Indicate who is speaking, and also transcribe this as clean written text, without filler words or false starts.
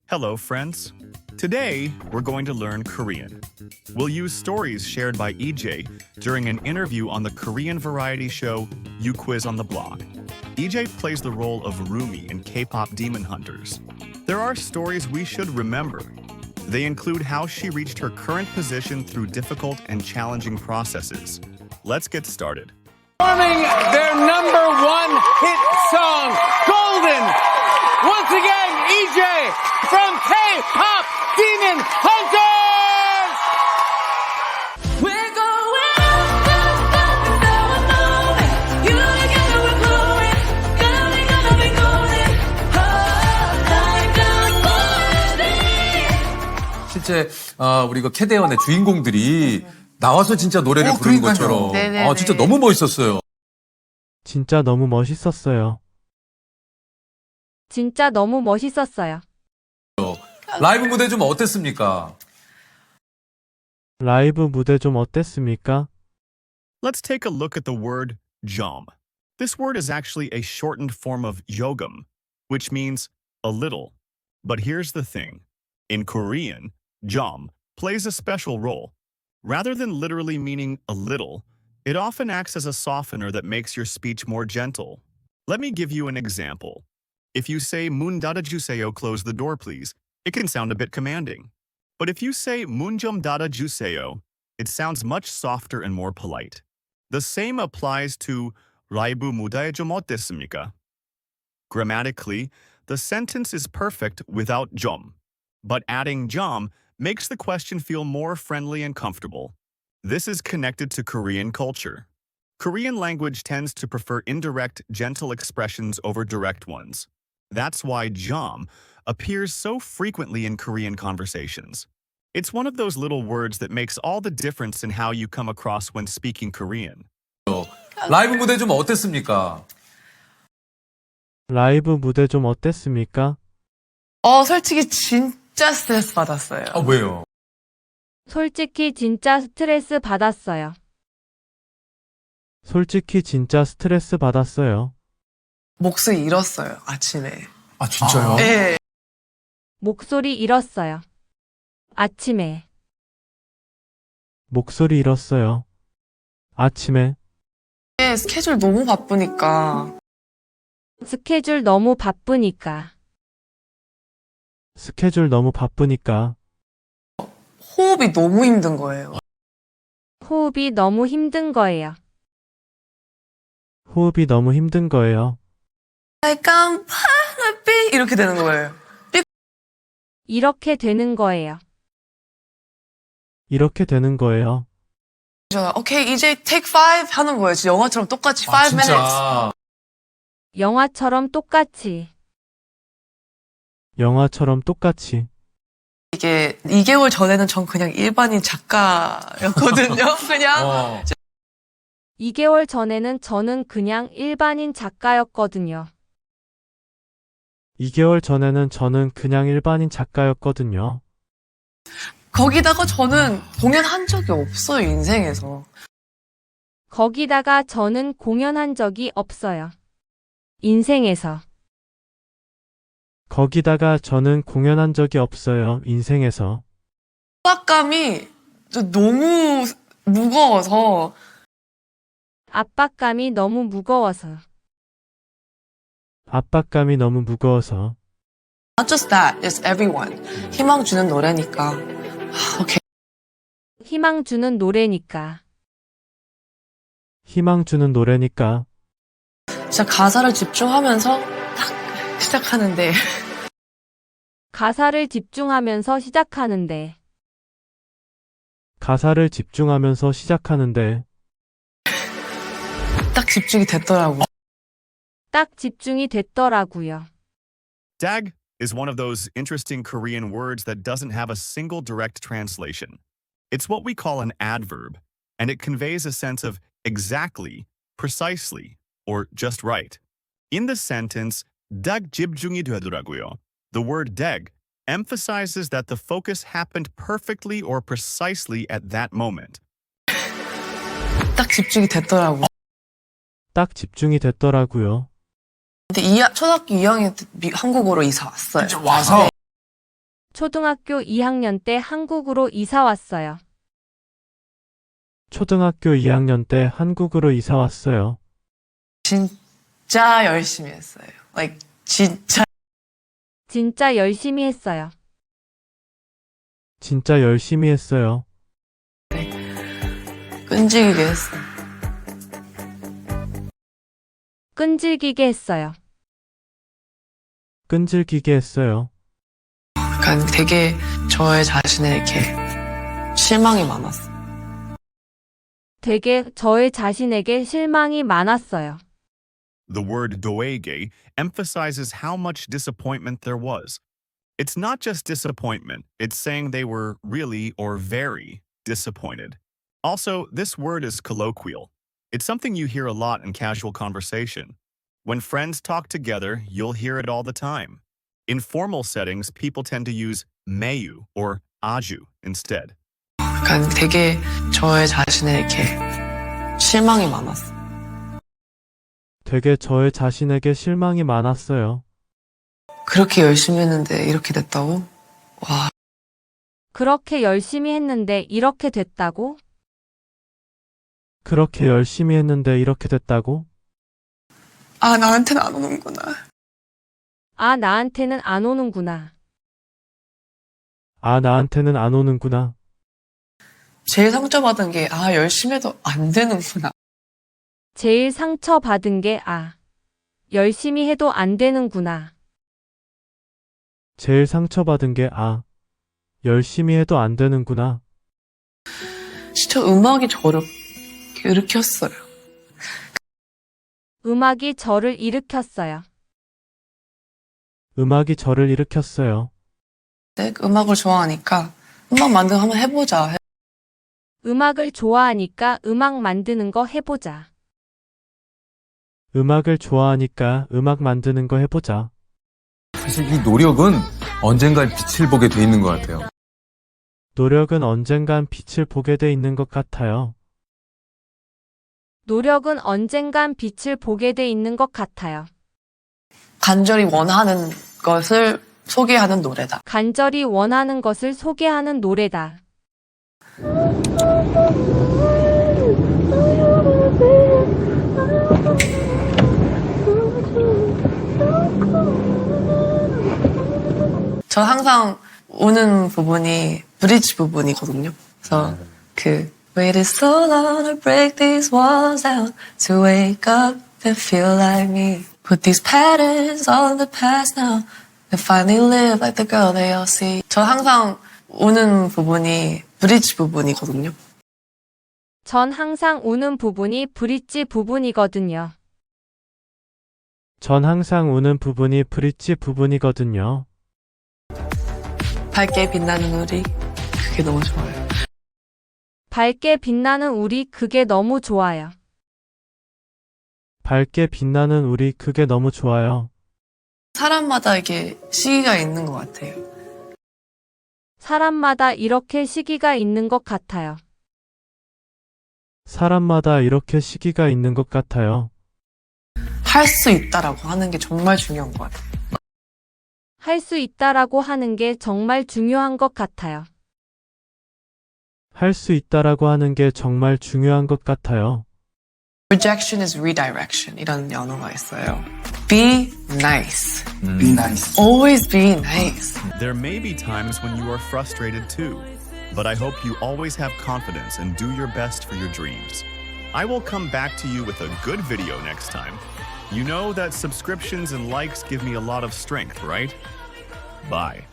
Speaker 1: Hello, friends. Today, we're going to learn Korean. We'll use stories shared by EJ during an interview on the Korean variety show You Quiz on the Block. EJ plays the role of Rumi in K-pop Demon Hunters. There are stories we should remember. They include how she reached her current position through difficult and challenging processes. Let's get started.
Speaker 2: Performing their number one hit song, Golden. Once again, EJ from K-pop Demon Hunters!
Speaker 3: We're going up, up, up, and moving. You together we're glowing. Gonna be golden. Oh, like a golden.
Speaker 4: 실제 우리 그 캐대원의 주인공들이 나와서 진짜 노래를 부르는 것처럼 진짜 너무 멋있었어요.
Speaker 5: 진짜 너무 멋있었어요.
Speaker 6: 진짜 너무 멋있었어요.
Speaker 4: 라이브 무대 좀 어땠습니까?
Speaker 5: 라이브 무대 좀 어땠습니까?
Speaker 1: Let's take a look at the word jom. This word is actually a shortened form of yogam, which means a little. But here's the thing. In Korean, jom plays a special role. Rather than literally meaning a little, it often acts as a softener that makes your speech more gentle. Let me give you an example. If you say 문 닫아주세요, close the door please, it can sound a bit commanding. But if you say 문 좀 닫아주세요, it sounds much softer and more polite. The same applies to 라이브 무대 좀 어땠습니까? Grammatically, the sentence is perfect without 좀, but adding 좀 makes the question feel more friendly and comfortable. This is connected to Korean culture. Korean language tends to prefer indirect, gentle expressions over direct ones. That's why jom appears so frequently in Korean conversations. It's one of those little words that makes all the difference in how you come across when speaking Korean.
Speaker 4: 라이브 무대 좀 어땠습니까?
Speaker 5: 라이브 무대 좀 어땠습니까?
Speaker 7: 솔직히 진짜 스트레스 받았어요.
Speaker 4: 왜요?
Speaker 6: 솔직히 진짜 스트레스 받았어요.
Speaker 5: 솔직히 진짜 스트레스 받았어요.
Speaker 7: 목소리 잃었어요, 아침에.
Speaker 4: 아 진짜요?
Speaker 7: 네.
Speaker 6: 목소리 잃었어요. 아침에.
Speaker 5: 목소리 잃었어요. 아침에.
Speaker 7: 스케줄 너무 바쁘니까.
Speaker 6: 스케줄 너무 바쁘니까.
Speaker 5: 스케줄 너무 바쁘니까.
Speaker 7: 호흡이 너무 힘든 거예요.
Speaker 6: 호흡이 너무 힘든 거예요.
Speaker 5: 호흡이 너무 힘든 거예요.
Speaker 7: 깜빡이 이렇게 되는 거예요.
Speaker 6: 이렇게 되는 거예요.
Speaker 5: 이렇게 되는 거예요.
Speaker 7: 저 오케이 이제 take 5 하는 거예요. 진짜 영화처럼 똑같이 5 minutes.
Speaker 4: 진짜.
Speaker 6: 영화처럼 똑같이.
Speaker 5: 영화처럼 똑같이.
Speaker 7: 이게 2개월 전에는 전 그냥 일반인 작가였거든요. 그냥
Speaker 6: 2개월 전에는 저는 그냥 일반인 작가였거든요.
Speaker 5: 2개월 전에는 저는 그냥 일반인 작가였거든요.
Speaker 7: 거기다가 저는 공연한 적이 없어요, 인생에서.
Speaker 6: 거기다가 저는 공연한 적이 없어요. 인생에서.
Speaker 5: 거기다가 저는 공연한 적이 없어요. 인생에서.
Speaker 7: 압박감이 너무 무거워서
Speaker 6: 압박감이 너무 무거워서.
Speaker 5: 압박감이 너무 무거워서.
Speaker 7: not just that, it's everyone. 희망 주는 노래니까. 오케이.
Speaker 6: 희망 주는 노래니까.
Speaker 5: 희망 주는 노래니까.
Speaker 7: 진짜 가사를 집중하면서 딱 시작하는데
Speaker 6: 가사를 집중하면서 시작하는데.
Speaker 5: 가사를 집중하면서 시작하는데.
Speaker 7: 딱 집중이 됐더라고.
Speaker 6: 딱 집중이 됐더라고요.
Speaker 1: Dag is one of those interesting Korean words that doesn't have a single direct translation. It's what we call an adverb, and it conveys a sense of exactly, precisely, or just right. In the sentence, dag 집중이 되더라고요, the word dag emphasizes that the focus happened perfectly or precisely at that moment.
Speaker 7: 딱 집중이 됐더라고.
Speaker 5: 딱 집중이 됐더라고요.
Speaker 7: 근데 초등학교 2학년 때 한국으로 이사 왔어요.
Speaker 4: 와서
Speaker 6: 초등학교 2학년 때 한국으로 이사 왔어요.
Speaker 5: 초등학교 2학년 때 한국으로 이사 왔어요.
Speaker 7: 진짜 열심히 했어요. Like, 진짜
Speaker 6: 진짜 열심히 했어요.
Speaker 5: 진짜 열심히 했어요.
Speaker 7: 끈질기게 했어요.
Speaker 6: 끈질기게 했어요.
Speaker 5: 끈질기게 했어요.
Speaker 7: 약간 되게 저의 자신에 이렇게 실망이 많았어요.
Speaker 6: 되게 저의 자신에게 실망이 많았어요.
Speaker 1: The word doege emphasizes how much disappointment there was. It's not just disappointment, it's saying they were really or very disappointed. Also, this word is colloquial. It's something you hear a lot in casual conversation. When friends talk together, you'll hear it all the time. In formal settings, people tend to use meyu or aju instead.
Speaker 7: 약간 되게 저의 자신에 이렇게 실망이 많았어요.
Speaker 5: 되게 저의 자신에게 실망이 많았어요.
Speaker 7: 그렇게 열심히 했는데 이렇게 됐다고? 와,
Speaker 6: 그렇게 열심히 했는데 이렇게 됐다고?
Speaker 5: 그렇게 열심히 했는데 이렇게 됐다고?
Speaker 7: 아, 나한테는 안 오는구나.
Speaker 6: 아, 나한테는 안 오는구나.
Speaker 5: 아, 나한테는 안 오는구나.
Speaker 7: 제일 상처받은 게, 아, 열심히 해도 안 되는구나.
Speaker 6: 제일 상처받은 게 열심히 해도 안 되는구나.
Speaker 5: 제일 상처받은 게 열심히 해도 안 되는구나.
Speaker 7: 진짜 음악이 저를 일으켰어요.
Speaker 6: 음악이 저를 일으켰어요.
Speaker 5: 음악이 저를 일으켰어요.
Speaker 7: 네, 음악을 좋아하니까 음악 만들고 한번 해보자.
Speaker 6: 음악을 좋아하니까 음악 만드는 거 해보자.
Speaker 5: 음악을 좋아하니까 음악 만드는 거 해보자.
Speaker 4: 사실 이 노력은 언젠간 빛을 보게 돼 있는 것 같아요.
Speaker 5: 노력은 언젠간 빛을 보게 돼 있는 것 같아요.
Speaker 6: 노력은 언젠간 빛을 보게 돼 있는 것 같아요.
Speaker 7: 간절히 원하는 것을 소개하는 노래다.
Speaker 6: 간절히 원하는 것을 소개하는 노래다.
Speaker 7: 전 항상 우는 부분이 브릿지 부분이거든요. 그래서 Waited so long to break these walls down to wake up and feel like me. Put these patterns all in the past now and finally live like the girl they all see. 전 항상 우는 부분이 브릿지 부분이거든요.
Speaker 6: 전 항상 우는 부분이 브릿지 부분이거든요.
Speaker 5: 전 항상 우는 부분이 브릿지 부분이거든요.
Speaker 7: 밝게 빛나는 우리, 그게 너무 좋아요.
Speaker 6: 밝게 빛나는 우리 그게 너무 좋아요.
Speaker 5: 밝게 빛나는 우리 그게 너무 좋아요.
Speaker 7: 사람마다 이게 시기가 있는 것 같아요.
Speaker 6: 사람마다 이렇게 시기가 있는 것 같아요.
Speaker 5: 사람마다 이렇게 시기가 있는 것 같아요.
Speaker 7: 할 수 있다라고 하는 게 정말 중요한 것 같아요.
Speaker 6: 할 수 있다라고 하는 게 정말 중요한 것 같아요.
Speaker 5: 할 수 있다라고 하는 게 정말 중요한 것 같아요.
Speaker 7: Rejection is redirection 이라는 언어가 있어요. Be nice.
Speaker 4: Be nice.
Speaker 7: Always be nice.
Speaker 1: There may be times when you are frustrated too, but I hope you always have confidence and do your best for your dreams. I will come back to you with a good video next time. You know that subscriptions and likes give me a lot of strength, right? Bye.